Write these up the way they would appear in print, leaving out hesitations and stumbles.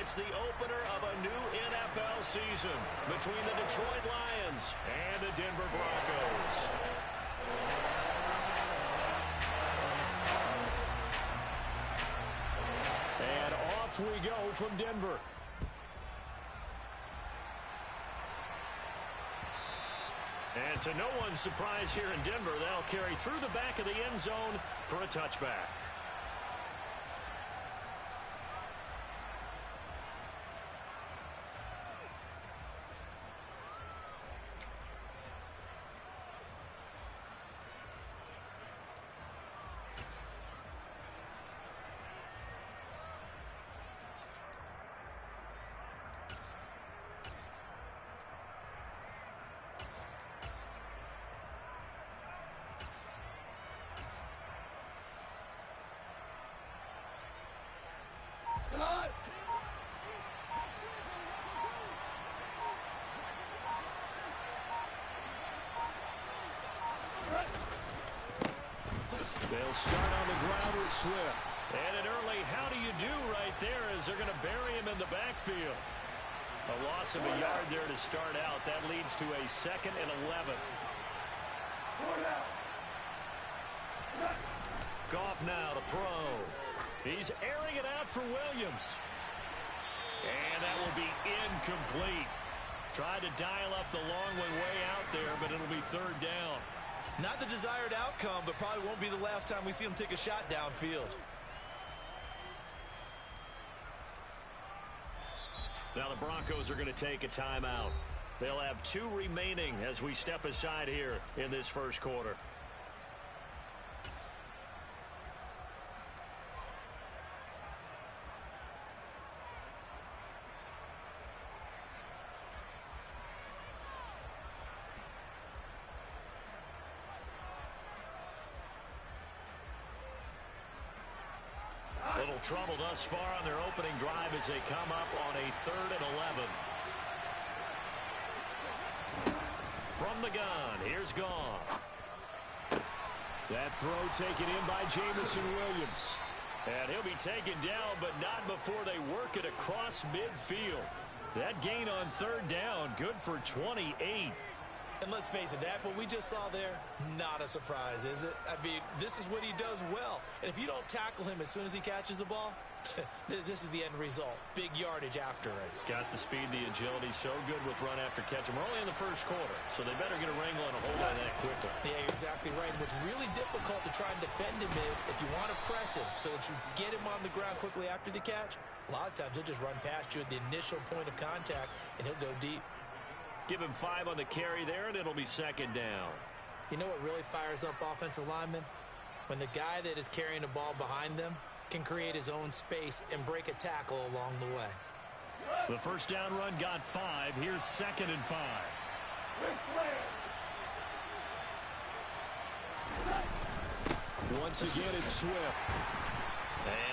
It's the opener of a new NFL season between the Detroit Lions and the Denver Broncos. And off we go from Denver. And to no one's surprise here in Denver, they'll carry through the back of the end zone for a touchback. They'll start on the ground with Swift. And an early how do you do right there as they're going to bury him in the backfield. A loss of a yard there to start out. That leads to a 2nd and 11. Goff now to throw. He's airing it out for Williams. And that will be incomplete. Tried to dial up the long one way out there, but it'll be 3rd down. Not the desired outcome, but probably won't be the last time we see him take a shot downfield. Now the Broncos are going to take a timeout. They'll have 2 remaining as we step aside here in this first quarter. Little trouble thus far on their opening drive as they come up on a 3rd and 11. From the gun, here's Goff. That throw taken in by Jamison Williams. And he'll be taken down, but not before they work it across midfield. That gain on 3rd down, good for 28. And let's face it, that what we just saw there, not a surprise, is it? I mean, this is what he does well. And if you don't tackle him as soon as he catches the ball, this is the end result. Big yardage after it. Got the speed, the agility, so good with run after catch. And we're only in the first quarter, so they better get a wrangle and a hold on that quickly. Yeah, you're exactly right. And what's really difficult to try and defend him is if you want to press him so that you get him on the ground quickly after the catch, a lot of times he'll just run past you at the initial point of contact, and he'll go deep. Give him 5 on the carry there, and it'll be 2nd down. You know what really fires up offensive linemen? When the guy that is carrying the ball behind them can create his own space and break a tackle along the way. The first down run got 5. Here's 2nd and 5. Once again, it's Swift.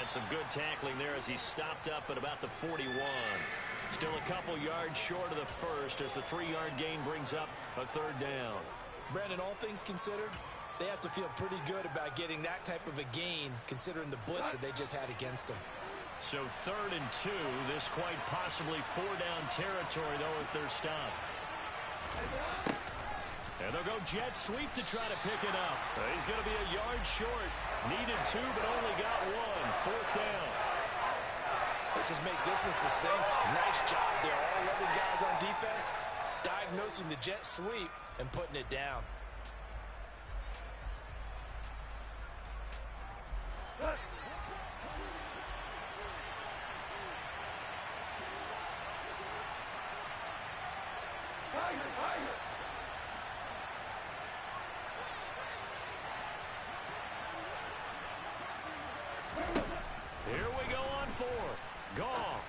And some good tackling there as he stopped up at about the 41. Still a couple yards short of the first as the 3-yard gain brings up a 3rd down. Brandon, all things considered, they have to feel pretty good about getting that type of a gain considering the blitz that they just had against them. So 3rd and 2, this quite possibly 4-down territory, though, if they're stopped. And they'll go jet sweep to try to pick it up. He's going to be a yard short. Needed 2, but only got 1. 4th down. Let's just make this one succinct. Nice job there. All 11 guys on defense diagnosing the jet sweep and putting it down. Here we go on 4th. Goff.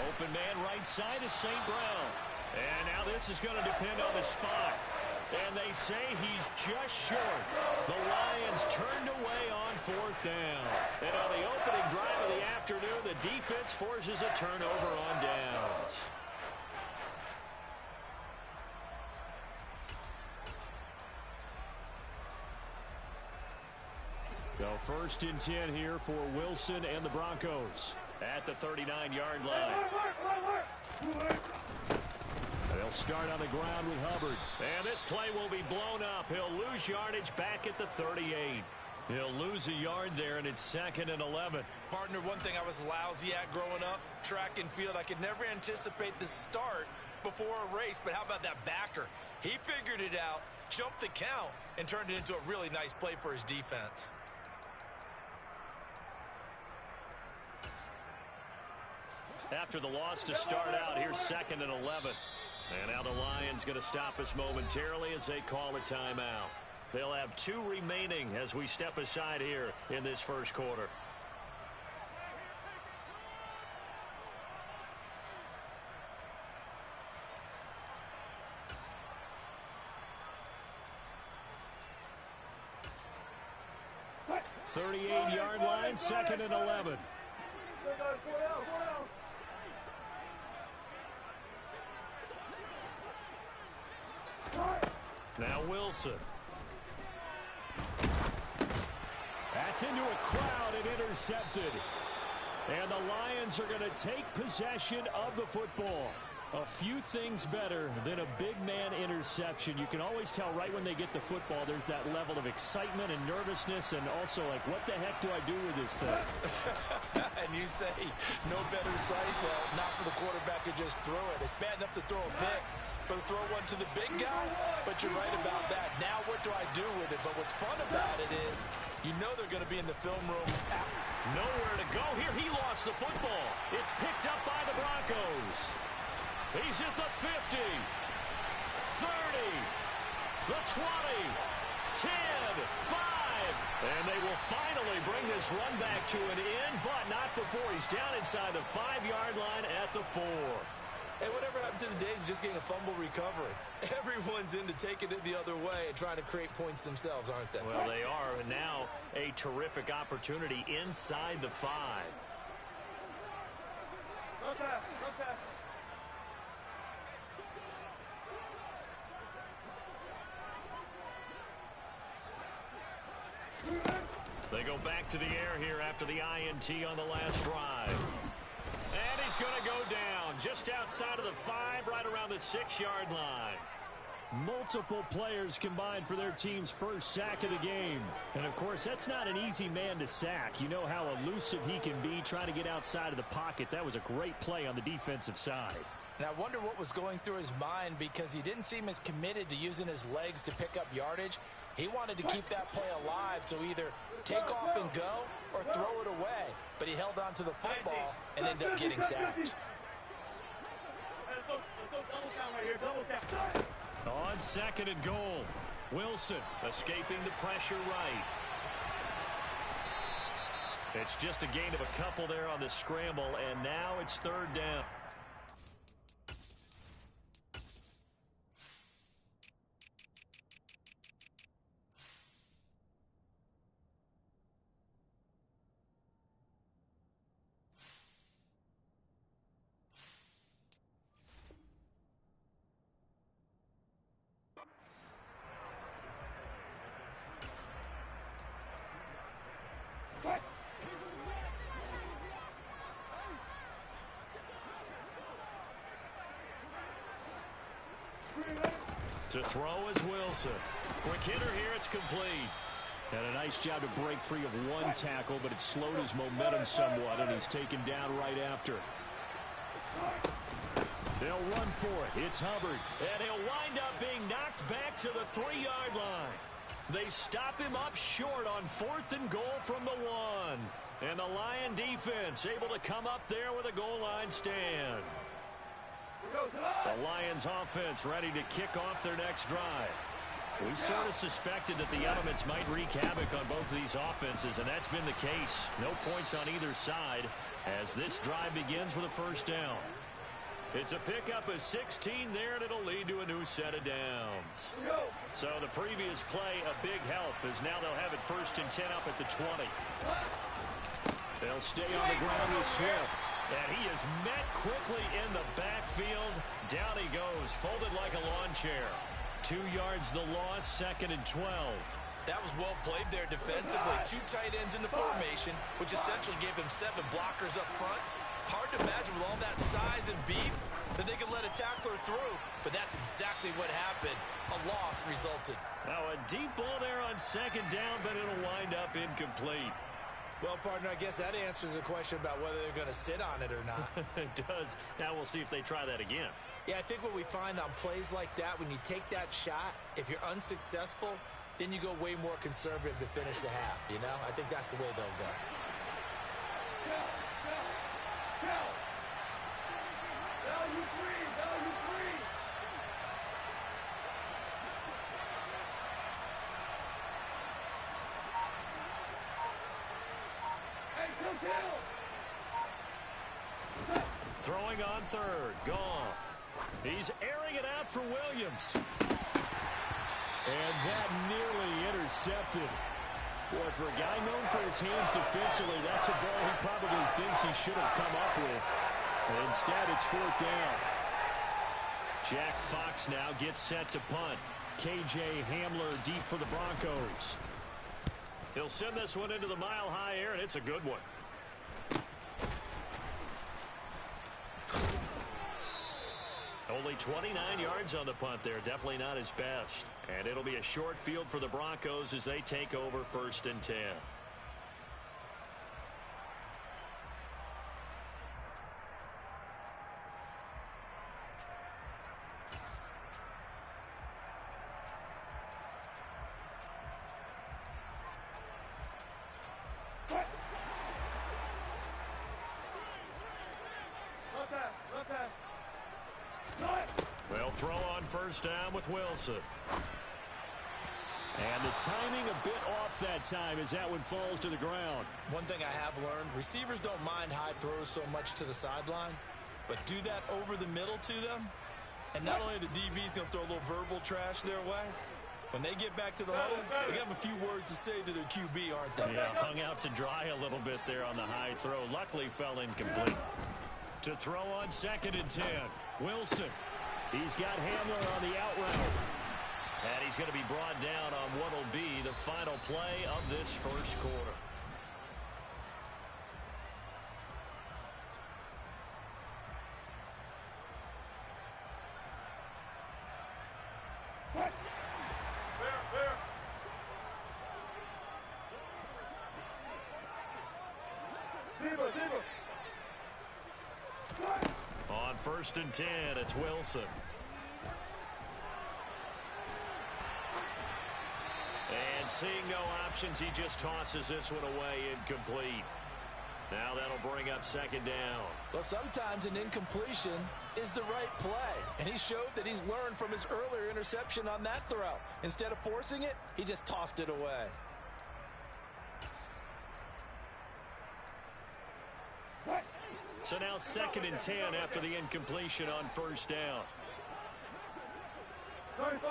Open man right side is St. Brown. And now this is going to depend on the spot. And they say he's just short. The Lions turned away on 4th down. And on the opening drive of the afternoon, the defense forces a turnover on downs. So 1st and 10 here for Wilson and the Broncos. at the 39-yard line. They'll start on the ground with Hubbard. And this play will be blown up. He'll lose yardage back at the 38. He'll lose a yard there, and it's 2nd and 11. Partner, one thing I was lousy at growing up, track and field, I could never anticipate the start before a race. But how about that backer? He figured it out, jumped the count, and turned it into a really nice play for his defense. After the loss to start out, here's 2nd and 11. And now the Lions going to stop us momentarily as they call a timeout. They'll have 2 remaining as we step aside here in this first quarter. What? 38-yard line, 2nd and 11. Now Wilson. That's into a crowd and intercepted. And the Lions are going to take possession of the football. A few things better than a big man interception. You can always tell right when they get the football, there's that level of excitement and nervousness, and also like, what the heck do I do with this thing? And you say, no better sight? Well, not for the quarterback to just throw it. It's bad enough to throw a pick, but to throw one to the big guy? But you're right about that. Now what do I do with it? But what's fun about it is, you know they're going to be in the film room. Nowhere to go here. He lost the football. It's picked up by the Broncos. He's at the 50, 30, the 20, 10, 5. And they will finally bring this run back to an end, but not before he's down inside the 5-yard line at the 4. Hey, whatever happened to the days of just getting a fumble recovery? Everyone's into taking it the other way and trying to create points themselves, aren't they? Well, they are, and now a terrific opportunity inside the 5. Okay. They go back to the air here after the INT on the last drive. And he's going to go down just outside of the 5, right around the 6-yard line. Multiple players combined for their team's first sack of the game. And, of course, that's not an easy man to sack. You know how elusive he can be trying to get outside of the pocket. That was a great play on the defensive side. And I wonder what was going through his mind, because he didn't seem as committed to using his legs to pick up yardage. He wanted to keep that play alive, so either take off and go or throw it away. But he held on to the football and ended up getting sacked. On 2nd and goal, Wilson escaping the pressure right. It's just a gain of a couple there on the scramble, and now it's 3rd down. To throw is Wilson. Quick hitter here, it's complete. And a nice job to break free of one tackle, but it slowed his momentum somewhat, and he's taken down right after. They'll run for it. It's Hubbard. And he'll wind up being knocked back to the 3-yard line. They stop him up short on 4th and goal from the 1. And the Lion defense able to come up there with a goal line stand. The Lions offense ready to kick off their next drive. We sort of suspected that the elements might wreak havoc on both of these offenses, and that's been the case. No points on either side as this drive begins with a first down. It's a pickup of 16 there, and it'll lead to a new set of downs. So the previous play, a big help, as now they'll have it 1st and 10 up at the 20. They'll stay on the ground with Swift. And he is met quickly in the backfield. Down he goes, folded like a lawn chair. 2 yards the loss, 2nd and 12. That was well played there defensively. 2 tight ends in the formation, which essentially gave them 7 blockers up front. Hard to imagine with all that size and beef that they could let a tackler through, but that's exactly what happened. A loss resulted. Now a deep ball there on second down, but it'll wind up incomplete. Well, partner, I guess that answers the question about whether they're going to sit on it or not. It does. Now we'll see if they try that again. Yeah, I think what we find on plays like that, when you take that shot, if you're unsuccessful, then you go way more conservative to finish the half, you know? I think that's the way they'll go. Value free, value free. Hey, kill. Throwing on third. Goff. He's airing it out for Williams. And that nearly intercepted. Boy, for a guy known for his hands defensively, that's a ball he probably thinks he should have come up with. Instead, it's fourth down. Jack Fox now gets set to punt. K.J. Hamler deep for the Broncos. He'll send this one into the mile-high air, and it's a good one. Only 29 yards on the punt there. Definitely not his best. And it'll be a short field for the Broncos as they take over 1st and 10. They'll throw on first down with Wilson. And the timing a bit off that time as that one falls to the ground. One thing I have learned, receivers don't mind high throws so much to the sideline, but do that over the middle to them, and not only are the DBs going to throw a little verbal trash their way, when they get back to the huddle, they have a few words to say to their QB, aren't they? Yeah, hung out to dry a little bit there on the high throw. Luckily fell incomplete. To throw on 2nd and 10, Wilson. He's got Hamler on the out route. And he's going to be brought down on what will be the final play of this first quarter. On 1st and 10, it's Wilson. And seeing no options, he just tosses this one away incomplete. Now that'll bring up 2nd down. Well, sometimes an incompletion is the right play, and he showed that he's learned from his earlier interception on that throw. Instead of forcing it, he just tossed it away. So now 2nd and 10 after the incompletion on first down. 35.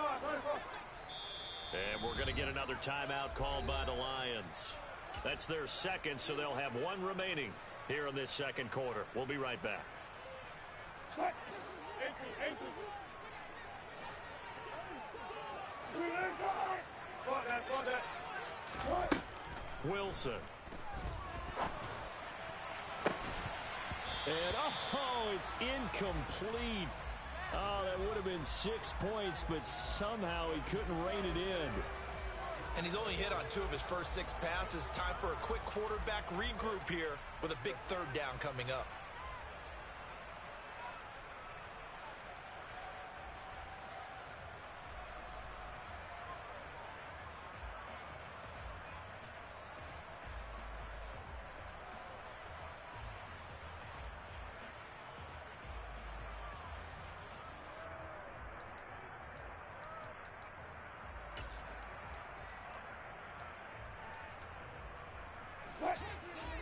And we're going to get another timeout called by the Lions. That's their second, so they'll have one remaining here in this second quarter. We'll be right back. Wilson. And, oh, it's incomplete. Oh, that would have been 6 points, but somehow he couldn't rein it in. And he's only hit on 2 of his first 6 passes. Time for a quick quarterback regroup here with a big 3rd down coming up.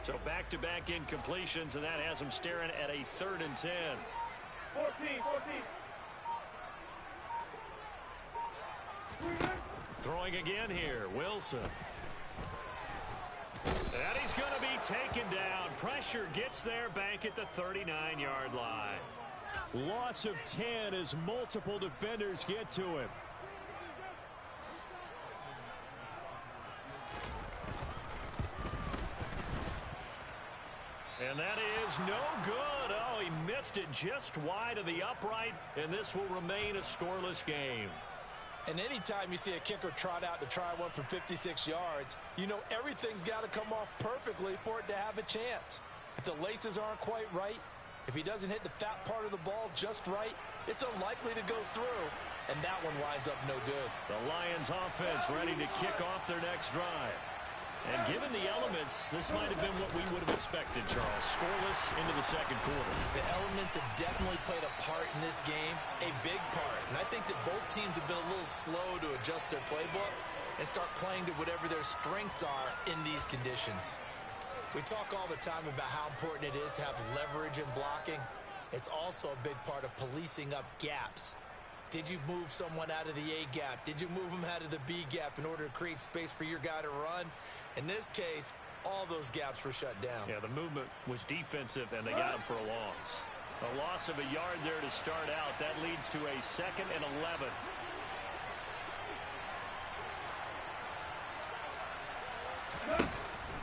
So back-to-back incompletions, and that has them staring at a 3rd and 10. 14. Throwing again here, Wilson. And he's going to be taken down. Pressure gets there back at the 39-yard line. Loss of 10 as multiple defenders get to him. And that is no good. Oh, he missed it just wide of the upright, and this will remain a scoreless game. And anytime you see a kicker trot out to try one from 56 yards, you know everything's got to come off perfectly for it to have a chance. If the laces aren't quite right, if he doesn't hit the fat part of the ball just right, it's unlikely to go through, and that one winds up no good. The Lions offense ready to kick off their next drive. And given the elements, this might have been what we would have expected, Charles. Scoreless into the second quarter. The elements have definitely played a part in this game, a big part. And I think that both teams have been a little slow to adjust their playbook and start playing to whatever their strengths are in these conditions. We talk all the time about how important it is to have leverage in blocking. It's also a big part of policing up gaps. Did you move someone out of the A gap? Did you move them out of the B gap in order to create space for your guy to run? In this case, all those gaps were shut down. Yeah, the movement was defensive, and they got him for a loss. A loss of a yard there to start out. That leads to a 2nd and 11.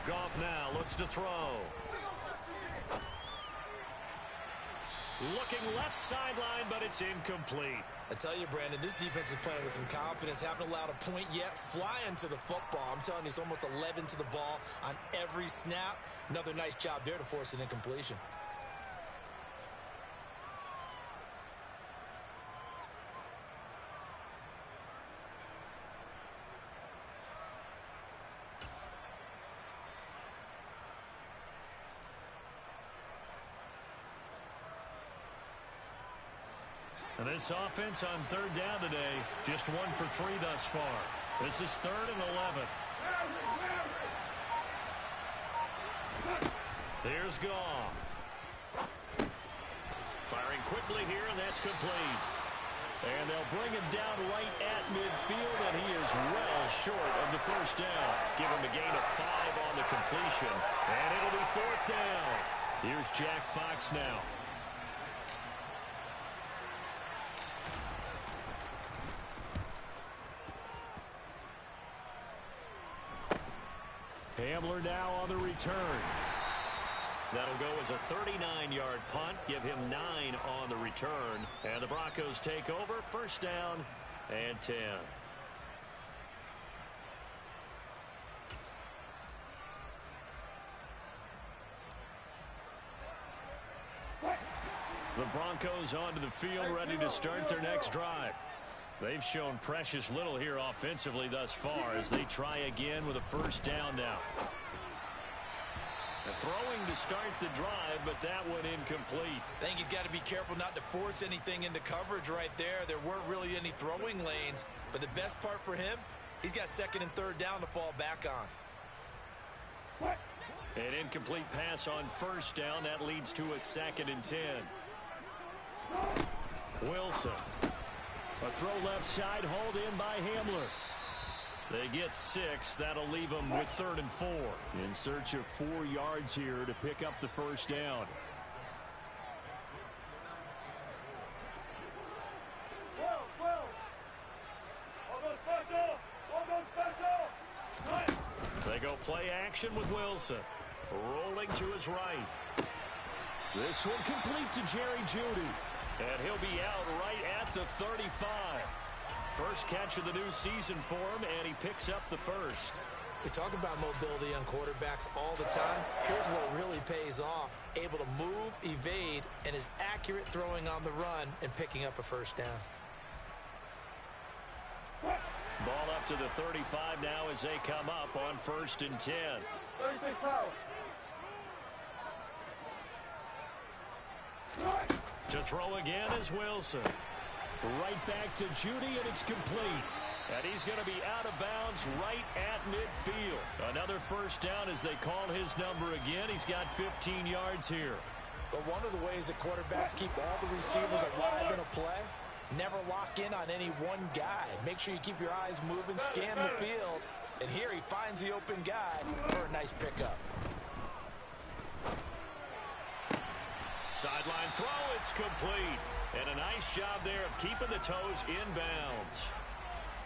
Goff now looks to throw. Looking left sideline, but it's incomplete. I tell you, Brandon, this defense is playing with some confidence. Haven't allowed a point yet. Flying to the football. I'm telling you, it's almost 11 to the ball on every snap. Another nice job there to force an incompletion. And this offense on 3rd down today, just 1 for 3 thus far. This is 3rd and 11. Here's Goff. Firing quickly here, and that's complete. And they'll bring him down right at midfield, and he is well short of the first down. Give him a gain of 5 on the completion, and it'll be 4th down. Here's Jack Fox now. Hamler now on the return. That'll go as a 39-yard punt. Give him 9 on the return. And the Broncos take over. 1st down and 10. The Broncos onto the field, ready to start their next drive. They've shown precious little here offensively thus far as they try again with a 1st down now. The throwing to start the drive, but that one incomplete. I think he's got to be careful not to force anything into coverage right there. There weren't really any throwing lanes, but the best part for him, he's got 2nd and 3rd down to fall back on. An incomplete pass on 1st down. That leads to a 2nd and 10. Wilson. A throw left side, hauled in by Hamler. They get 6. That'll leave them with 3rd and 4. In search of 4 yards here to pick up the 1st down. They go play action with Wilson. Rolling to his right. This one complete to Jerry Jeudy. And he'll be out right at the 35. First catch of the new season for him, and he picks up the 1st. We talk about mobility on quarterbacks all the time. Here's what really pays off. Able to move, evade, and is accurate throwing on the run and picking up a 1st down. Ball up to the 35 now as they come up on 1st and 10. 36 power. To throw again is Wilson. Right back to Jeudy, and it's complete. And he's going to be out of bounds right at midfield. Another 1st down as they call his number again. He's got 15 yards here. But one of the ways that quarterbacks keep all the receivers alive in a play, never lock in on any one guy. Make sure you keep your eyes moving, scan the field. And here he finds the open guy for a nice pickup. Sideline throw, it's complete. And a nice job there of keeping the toes inbounds.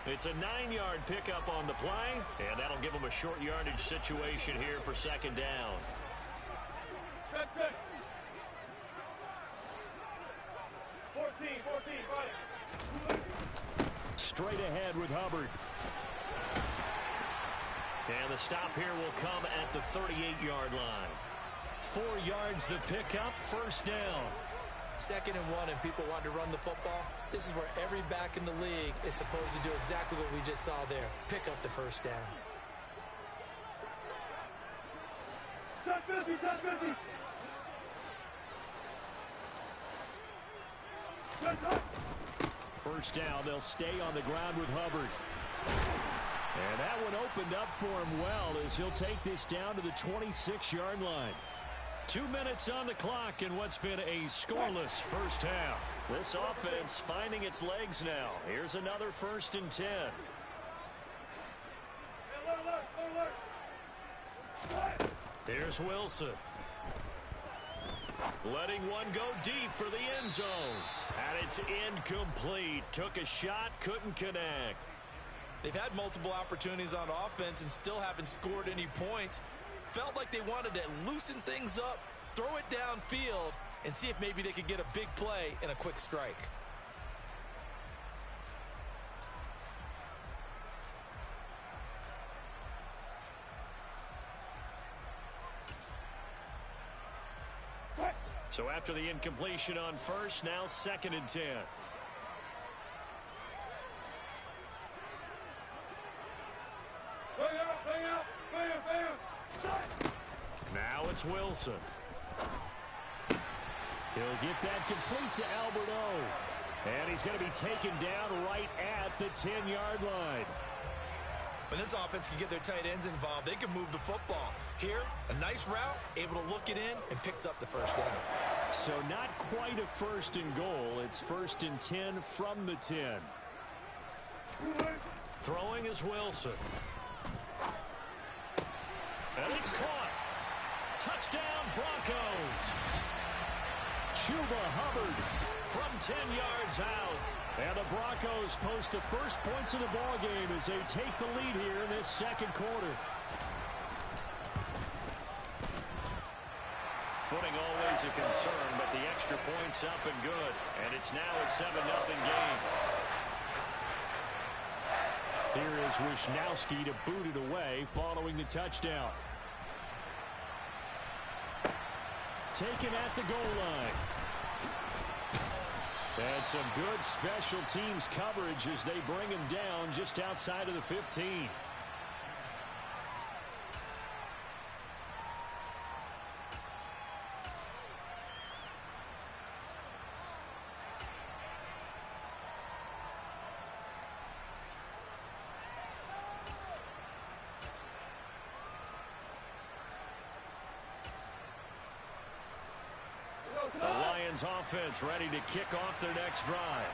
It's a 9-yard pickup on the play, and that'll give them a short yardage situation here for 2nd down. check. 14, right. Straight ahead with Hubbard. And the stop here will come at the 38-yard line. 4 yards the pickup, first down. 2nd and 1 and people want to run the football. This is where every back in the league is supposed to do exactly what we just saw there. Pick up the first down. Touch 50, touch 50. First down, they'll stay on the ground with Hubbard. And that one opened up for him well as he'll take this down to the 26-yard line. 2 minutes on the clock in what's been a scoreless first half. This offense finding its legs now. Here's another 1st and 10. Here's Wilson. Letting one go deep for the end zone. And it's incomplete. Took a shot, couldn't connect. They've had multiple opportunities on offense and still haven't scored any points. Felt like they wanted to loosen things up, throw it downfield, and see if maybe they could get a big play and a quick strike. So after the incompletion on first, now 2nd and 10. Now it's Wilson. He'll get that complete to Albert O. And he's going to be taken down right at the 10-yard line. When this offense can get their tight ends involved, they can move the football. Here, a nice route, able to look it in, and picks up the first down. So not quite a 1st and goal. It's 1st and 10 from the 10. Throwing is Wilson. And it's caught. Touchdown, Broncos. Chuba Hubbard from 10 yards out. And the Broncos post the first points of the ball game as they take the lead here in this 2nd quarter. Footing always a concern, but the extra point's up and good. And it's now a 7-0 game. Here is Wisnowski to boot it away following the touchdown. Taken at the goal line. And some good special teams coverage as they bring him down just outside of the 15. The Lions offense ready to kick off their next drive.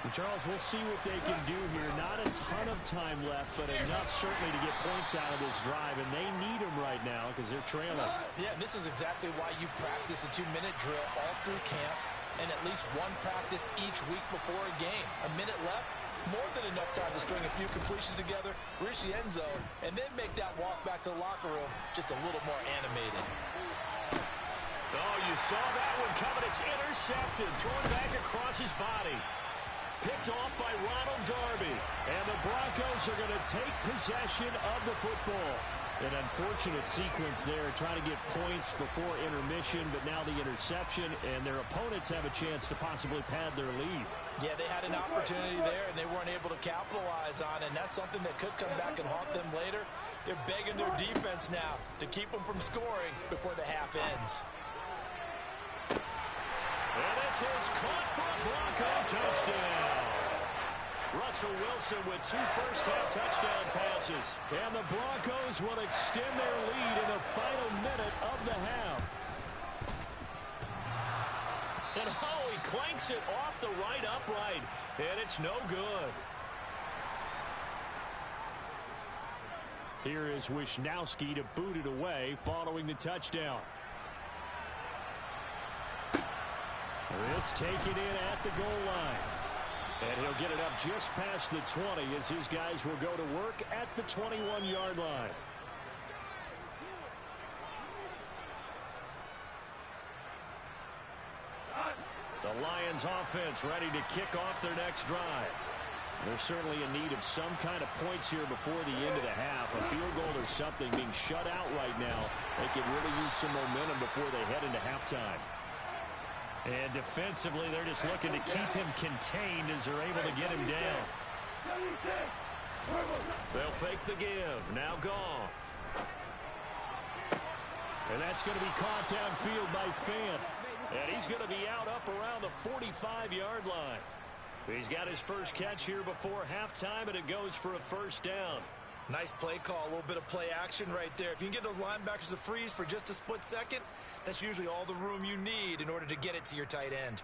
And Charles, we'll see what they can do here. Not a ton of time left, but enough certainly to get points out of this drive, and they need them right now because they're trailing. Yeah, and this is exactly why you practice a 2-minute drill all through camp and at least one practice each week before a game. A minute left, more than enough time to string a few completions together, reach the end zone, and then make that walk back to the locker room just a little more animated. Oh, you saw that one coming. It's intercepted. Thrown back across his body. Picked off by Ronald Darby. And the Broncos are going to take possession of the football. An unfortunate sequence there, trying to get points before intermission, but now the interception, and their opponents have a chance to possibly pad their lead. Yeah, they had an opportunity there, and they weren't able to capitalize on it, and that's something that could come back and haunt them later. They're begging their defense now to keep them from scoring before the half ends. And this is caught for a Bronco touchdown. Russell Wilson with 2 first-half touchdown passes. And the Broncos will extend their lead in the final minute of the half. And oh, he clanks it off the right upright. And it's no good. Here is Wisnowski to boot it away following the touchdown. This taken in at the goal line. And he'll get it up just past the 20 as his guys will go to work at the 21-yard line. The Lions offense ready to kick off their next drive. They're certainly in need of some kind of points here before the end of the half. A field goal or something being shut out right now. They could really use some momentum before they head into halftime. And defensively, they're just looking to keep him contained as they're able to get him down. They'll fake the give. Now Goff. And that's going to be caught downfield by Fant. And he's going to be out up around the 45-yard line. He's got his first catch here before halftime, and it goes for a first down. Nice play call, a little bit of play action right there. If you can get those linebackers to freeze for just a split second, that's usually all the room you need in order to get it to your tight end.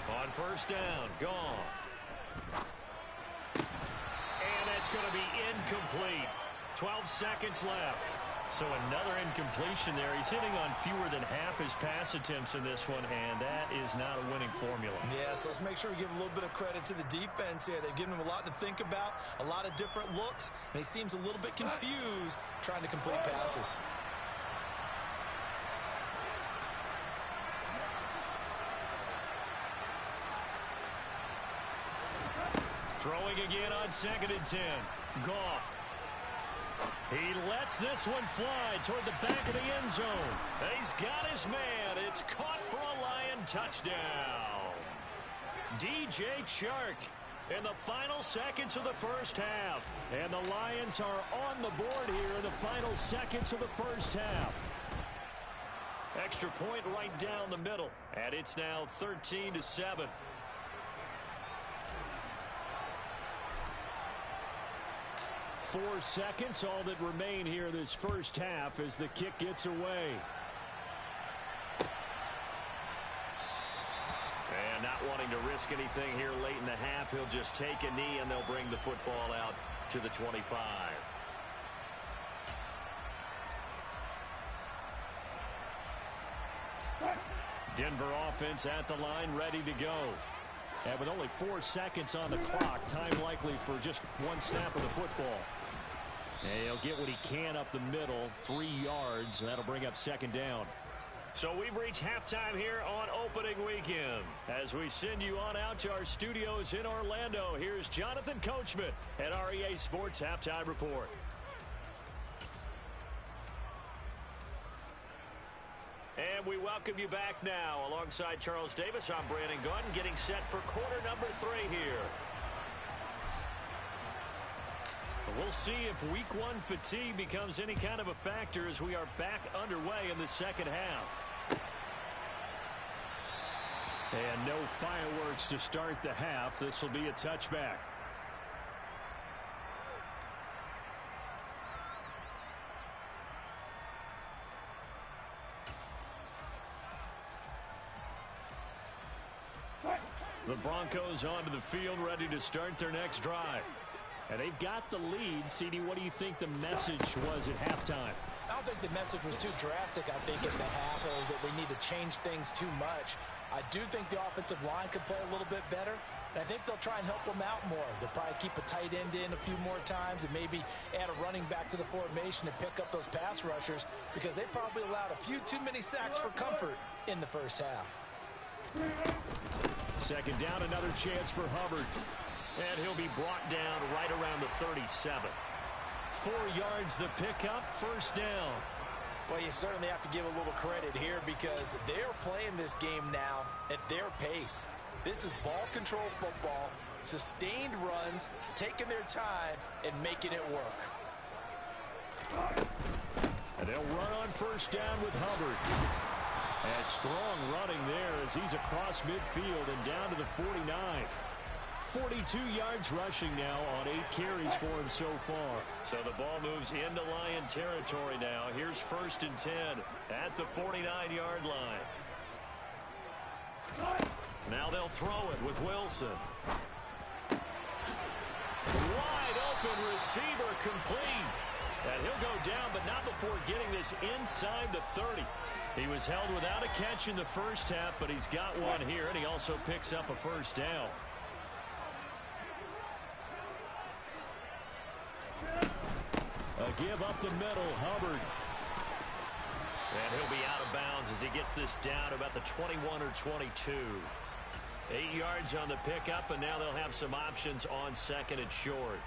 On first down, Goff. And that's going to be incomplete. 12 seconds left. So another incompletion there. He's hitting on fewer than half his pass attempts in this one, and that is not a winning formula. Yeah, so let's make sure we give a little bit of credit to the defense here. They've given him a lot to think about, a lot of different looks, and he seems a little bit confused trying to complete passes. Throwing again on 2nd and 10. Goff. He lets this one fly toward the back of the end zone. He's got his man. It's caught for a Lion touchdown. DJ Chark in the final seconds of the first half. And the Lions are on the board here in the final seconds of the first half. Extra point right down the middle. And it's now 13-7. 4 seconds, all that remain here this first half as the kick gets away. And not wanting to risk anything here late in the half, he'll just take a knee and they'll bring the football out to the 25. Denver offense at the line, ready to go. And with only 4 seconds on the clock, time likely for just one snap of the football. And he'll get what he can up the middle, 3 yards. And that'll bring up 2nd down. So we've reached halftime here on opening weekend. As we send you on out to our studios in Orlando, here's Jonathan Coachman at REA Sports Halftime Report. And we welcome you back now. Alongside Charles Davis, I'm Brandon Gunn, getting set for quarter number 3 here. We'll see if week 1 fatigue becomes any kind of a factor as we are back underway in the second half. And no fireworks to start the half. This will be a touchback. The Broncos onto the field, ready to start their next drive. And they've got the lead. CD, what do you think the message was at halftime? I don't think the message was too drastic, I think, in the half, or that they need to change things too much. I do think the offensive line could play a little bit better, and I think they'll try and help them out more. They'll probably keep a tight end in a few more times and maybe add a running back to the formation to pick up those pass rushers, because they probably allowed a few too many sacks for comfort in the first half. 2nd down, another chance for Hubbard. And he'll be brought down right around the 37. 4 yards the pickup, 1st down. Well, you certainly have to give a little credit here because they're playing this game now at their pace. This is ball control football, sustained runs, taking their time, and making it work. And they'll run on 1st down with Hubbard. And strong running there as he's across midfield and down to the 49. 42 yards rushing now on 8 carries for him so far. So the ball moves into Lion territory now. Here's 1st and 10 at the 49-yard line. Now they'll throw it with Wilson. Wide open receiver complete. And he'll go down, but not before getting this inside the 30. He was held without a catch in the first half, but he's got one here, and he also picks up a 1st down. give up the middle. Hubbard. And he'll be out of bounds as he gets this down about the 21 or 22. 8 yards on the pickup, and now they'll have some options on second and short.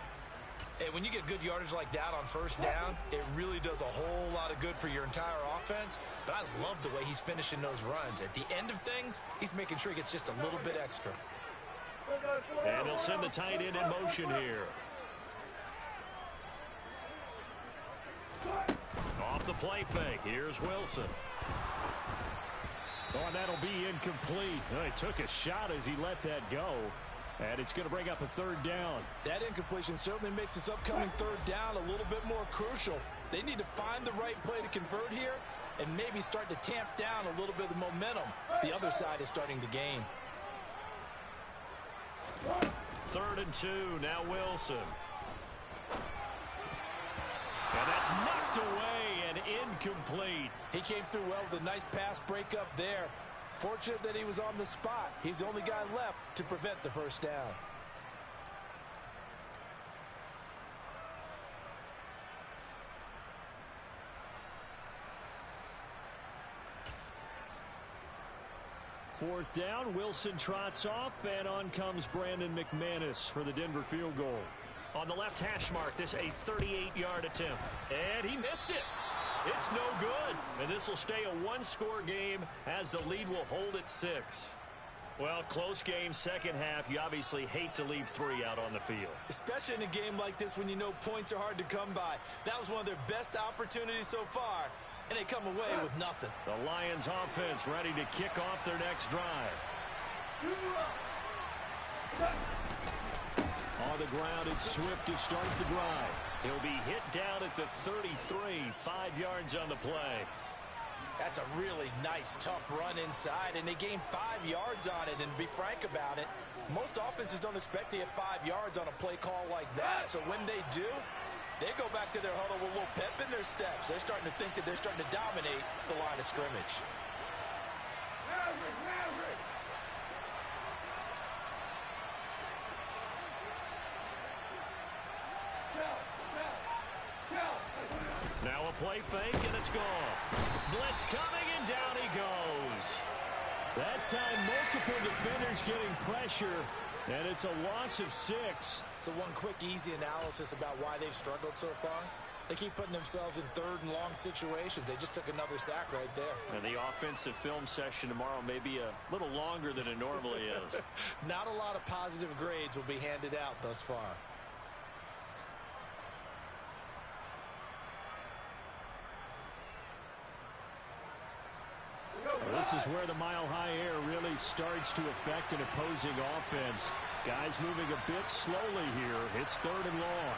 Hey, when you get good yardage like that on first down, it really does a whole lot of good for your entire offense. But I love the way he's finishing those runs. At the end of things, he's making sure he gets just a little bit extra. And they'll send the tight end in motion here. Off the play fake. Here's Wilson. Oh, and that'll be incomplete. Oh, he took a shot as he let that go. And it's going to bring up a third down. That incompletion certainly makes this upcoming third down a little bit more crucial. They need to find the right play to convert here and maybe start to tamp down a little bit of the momentum the other side is starting to gain. 3rd and 2. Now Wilson. And that's knocked away and incomplete. He came through well with a nice pass breakup there. Fortunate that he was on the spot. He's the only guy left to prevent the first down. Fourth down, Wilson trots off, and on comes Brandon McManus for the Denver field goal. On the left hash mark, this a 38-yard attempt. And he missed it. It's no good. And this will stay a one-score game as the lead will hold at 6. Well, close game, second half. You obviously hate to leave 3 out on the field. Especially in a game like this when you know points are hard to come by. That was one of their best opportunities so far, and they come away with nothing. The Lions offense ready to kick off their next drive. On the ground, it's Swift to start the drive. He'll be hit down at the 33, 5 yards on the play. That's a really nice, tough run inside, and they gained 5 yards on it. And to be frank about it, most offenses don't expect to get 5 yards on a play call like that. So when they do, they go back to their huddle with a little pep in their steps. They're starting to think that they're starting to dominate the line of scrimmage. Now a play fake, and it's gone. Blitz coming, and down he goes. That time, multiple defenders getting pressure, and it's a loss of 6. So one quick, easy analysis about why they've struggled so far. They keep putting themselves in third and long situations. They just took another sack right there. And the offensive film session tomorrow may be a little longer than it normally is. Not a lot of positive grades will be handed out thus far. This is where the mile-high air really starts to affect an opposing offense. Guys moving a bit slowly here. It's 3rd and long.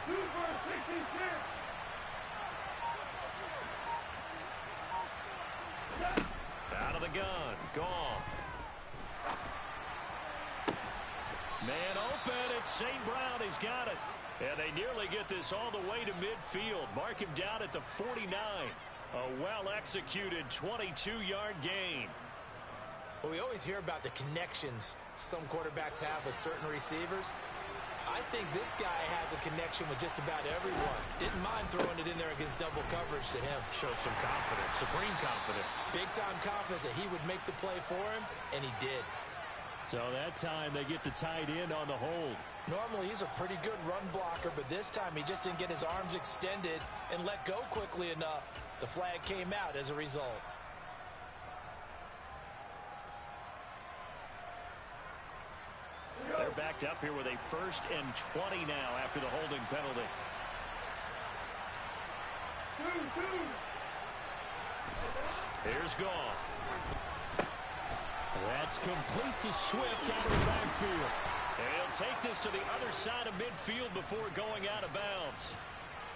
2 for 66. Out of the gun. Goff. Man open. It's St. Brown. He's got it. And they nearly get this all the way to midfield. Mark him down at the 49. A well-executed 22-yard gain. Well, we always hear about the connections some quarterbacks have with certain receivers. I think this guy has a connection with just about everyone. Didn't mind throwing it in there against double coverage to him. Shows some confidence, supreme confidence. Big-time confidence that he would make the play for him, and he did. So that time they get the tight end on the hold. Normally he's a pretty good run blocker, but this time he just didn't get his arms extended and let go quickly enough. The flag came out as a result. They're backed up here with a 1st and 20 now after the holding penalty. 2. Here's Goff. That's complete to Swift out of the backfield. And he'll take this to the other side of midfield before going out of bounds.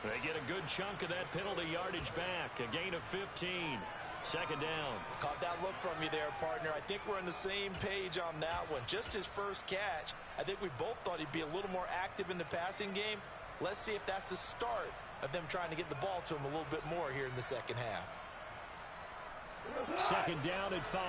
They get a good chunk of that penalty yardage back. A gain of 15. 2nd down. Caught that look from you there, partner. I think we're on the same page on that one. Just his first catch. I think we both thought he'd be a little more active in the passing game. Let's see if that's the start of them trying to get the ball to him a little bit more here in the second half. 2nd down and 5.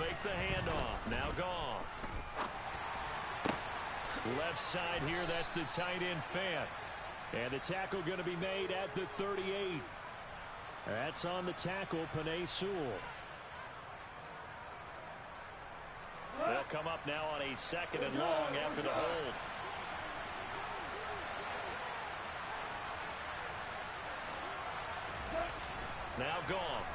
fake the handoff. Now Goff. Left side here, that's the tight end Fant. And the tackle going to be made at the 38. That's on the tackle, Penei Sewell. They'll come up now on a 2nd and long after the hold. Now Goff.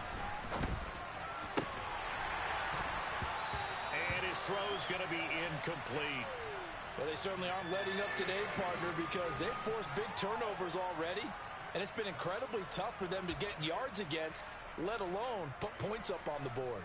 And his throw's going to be incomplete. Well, they certainly aren't letting up today, partner, because they've forced big turnovers already. And it's been incredibly tough for them to get yards against, let alone put points up on the board.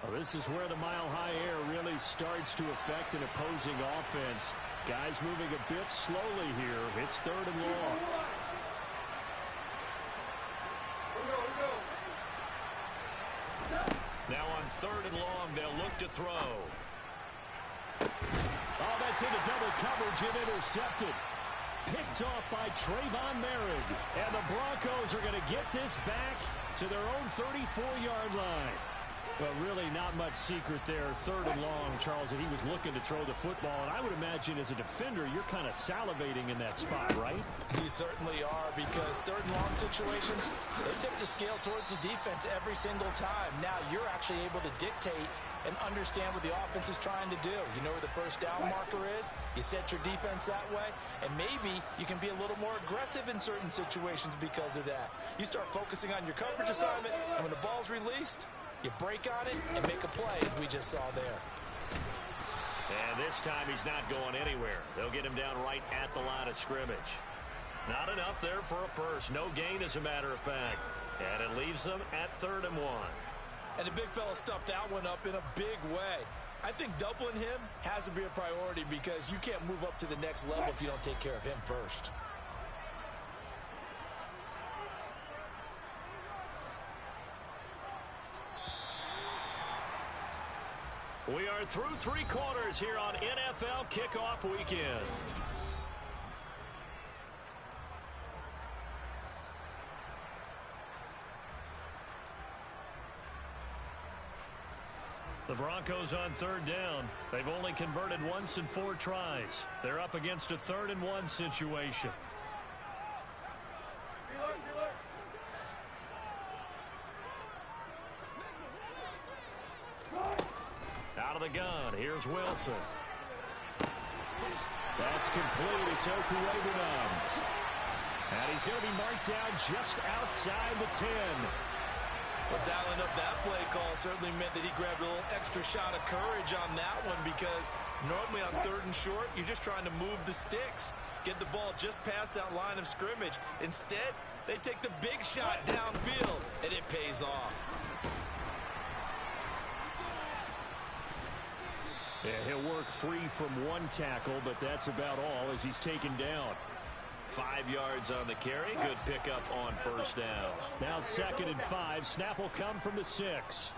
Well, this is where the mile-high air really starts to affect an opposing offense. Guys moving a bit slowly here. It's 3rd and long. Now on 3rd and long, they'll look to throw. Oh, that's into double coverage and intercepted. Picked off by Trayvon Merritt. And the Broncos are going to get this back to their own 34-yard line. Well, really not much secret there. 3rd and long, Charles, and he was looking to throw the football. And I would imagine as a defender, you're kind of salivating in that spot, right? You certainly are, because 3rd and long situations, they tip the scale towards the defense every single time. Now you're actually able to dictate and understand what the offense is trying to do. You know where the first down marker is. You set your defense that way, and maybe you can be a little more aggressive in certain situations because of that. You start focusing on your coverage assignment, and when the ball's released, you break on it and make a play, as we just saw there. And this time he's not going anywhere. They'll get him down right at the line of scrimmage. Not enough there for a first. No gain, as a matter of fact. And it leaves them at 3rd and 1. And the big fella stuffed that one up in a big way. I think doubling him has to be a priority because you can't move up to the next level if you don't take care of him first. We are through 3 quarters here on NFL Kickoff Weekend. The Broncos on 3rd down. They've only converted once in 4 tries. They're up against a 3rd and 1 situation. Out of the gun, here's Wilson. That's complete. It's Okurebunom. And he's going to be marked down just outside the 10. Well, dialing up that play call certainly meant that he grabbed a little extra shot of courage on that one, because normally on 3rd and short, you're just trying to move the sticks, get the ball just past that line of scrimmage. Instead, they take the big shot downfield, and it pays off. Yeah, he'll work free from 1 tackle, but that's about all as he's taken down. 5 yards on the carry. Good pickup on 1st down. Now 2nd and 5. Snap will come from the 6.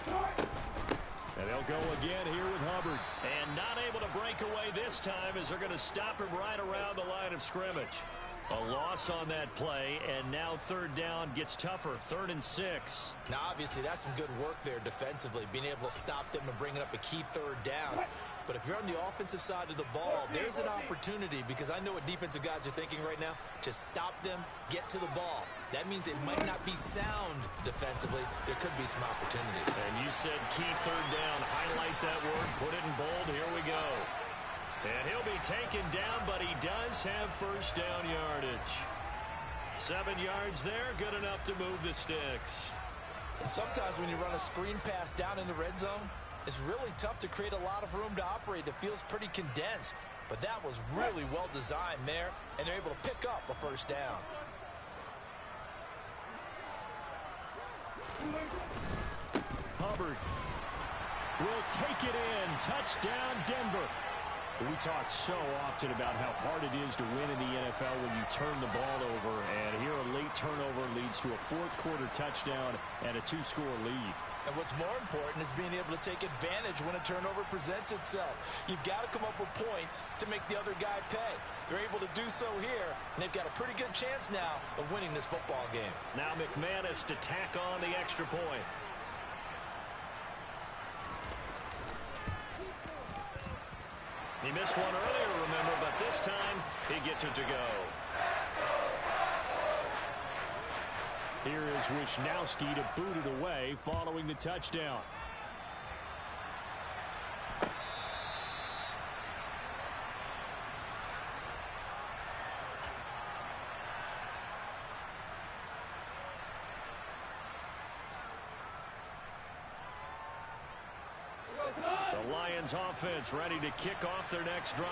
And they'll go again here with Hubbard. And not able to break away this time as they're going to stop him right around the line of scrimmage. A loss on that play, and now 3rd down gets tougher. 3rd and 6. Now, obviously, that's some good work there defensively, being able to stop them and bringing up a key 3rd down. But if you're on the offensive side of the ball, there's an opportunity, because I know what defensive guys are thinking right now. Just stop them, get to the ball. That means they might not be sound defensively. There could be some opportunities. And you said key 3rd down. Highlight that word. Put it in bold. Here we go. And he'll be taken down, but he does have 1st down yardage. 7 yards there, good enough to move the sticks. And sometimes when you run a screen pass down in the red zone, it's really tough to create a lot of room to operate. It feels pretty condensed. But that was really well designed there, and they're able to pick up a 1st down. Hubbard will take it in. Touchdown, Denver. We talk so often about how hard it is to win in the NFL when you turn the ball over. And here a late turnover leads to a 4th quarter touchdown and a 2-score lead. And what's more important is being able to take advantage when a turnover presents itself. You've got to come up with points to make the other guy pay. They're able to do so here, and they've got a pretty good chance now of winning this football game. Now McManus to tack on the extra point. He missed one earlier, remember, but this time he gets it to go. Here is Wisnowski to boot it away following the touchdown. The Lions offense ready to kick off their next drive.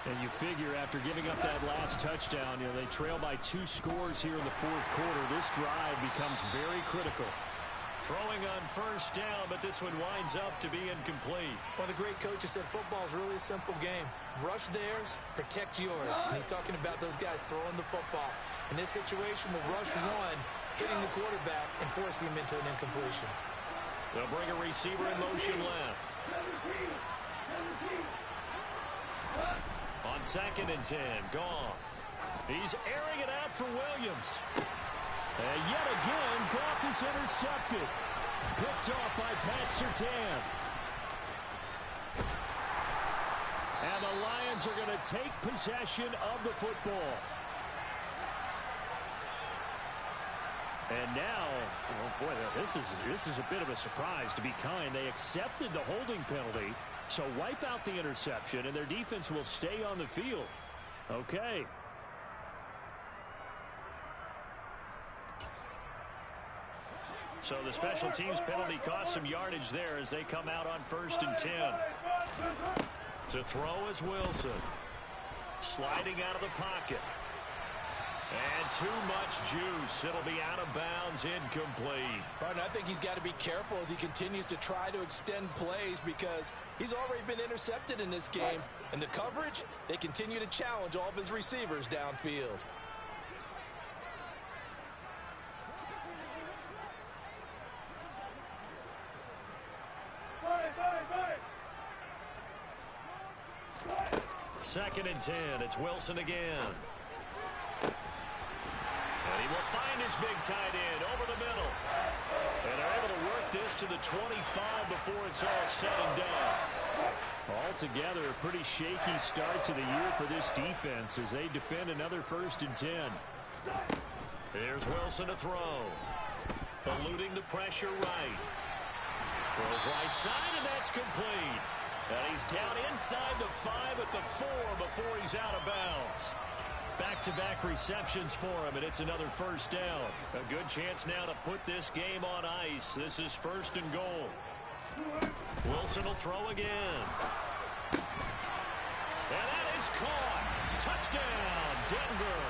And you figure after giving up that last touchdown, they trail by 2 scores here in the fourth quarter. This drive becomes very critical. Throwing on first down, but this one winds up to be incomplete. One of the great coaches said football is really a simple game. Rush theirs, protect yours. And he's talking about those guys throwing the football. In this situation, the rush won, hitting the quarterback and forcing him into an incompletion. They'll bring a receiver in motion left. On 2nd and 10, Goff. He's airing it out for Williams. And yet again, Goff is intercepted. Picked off by Pat Surtain. And the Lions are going to take possession of the football. And now, oh boy, this is a bit of a surprise, to be kind. They accepted the holding penalty, so wipe out the interception, and their defense will stay on the field. Okay. So the special teams penalty cost some yardage there as they come out on 1st and 10. To throw is Wilson. Sliding out of the pocket. And too much juice. It'll be out of bounds, incomplete. Partner, I think he's got to be careful as he continues to try to extend plays because he's already been intercepted in this game. And the coverage, they continue to challenge all of his receivers downfield. Second and 10. It's Wilson again. And he will find his big tight end over the middle. And they're able to work this to the 25 before it's all said and done. Altogether, a pretty shaky start to the year for this defense as they defend another 1st and 10. Here's Wilson to throw. Eluding the pressure right. Throws right side, and that's complete. And he's down inside the 5 at the 4 before he's out of bounds. Back-to-back receptions for him, and it's another 1st down. A good chance now to put this game on ice. This is 1st and goal. Wilson will throw again. And that is caught. Touchdown, Denver.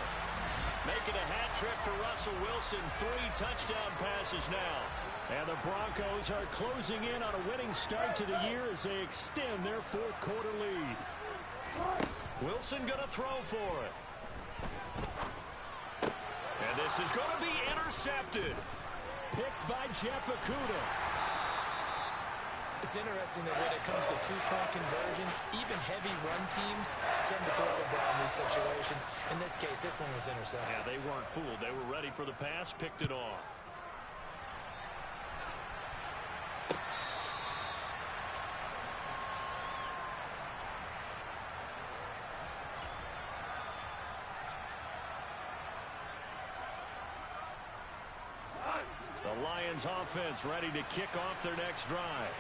Making a hat trick for Russell Wilson. 3 touchdown passes now. And the Broncos are closing in on a winning start to the year as they extend their 4th quarter lead. Wilson going to throw for it. And this is going to be intercepted. Picked by Jeff Okudah. It's interesting that when it comes to 2-point conversions, even heavy run teams tend to throw the ball in these situations. In this case, this one was intercepted. Yeah, they weren't fooled. They were ready for the pass, picked it off. The Lions offense ready to kick off their next drive.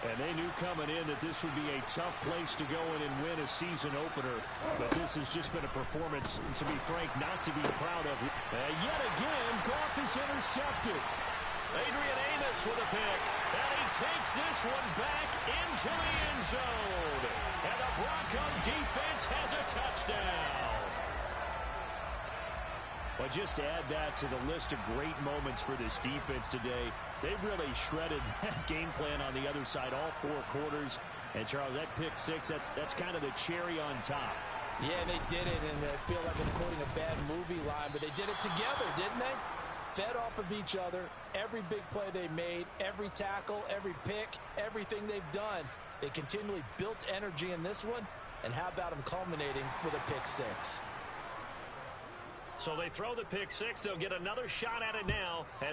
And they knew coming in that this would be a tough place to go in and win a season opener. But this has just been a performance, to be frank, not to be proud of. And yet again, Goff is intercepted. Adrian Amos with a pick. And he takes this one back into the end zone. And the Bronco defense has a touchdown. But just to add that to the list of great moments for this defense today, they've really shredded that game plan on the other side all 4 quarters. And, Charles, that pick 6, that's kind of the cherry on top. Yeah, they did it, and I feel like I'm quoting a bad movie line, but they did it together, didn't they? Fed off of each other, every big play they made, every tackle, every pick, everything they've done, they continually built energy in this one, and how about them culminating with a pick six? So they throw the pick six. They'll get another shot at it now as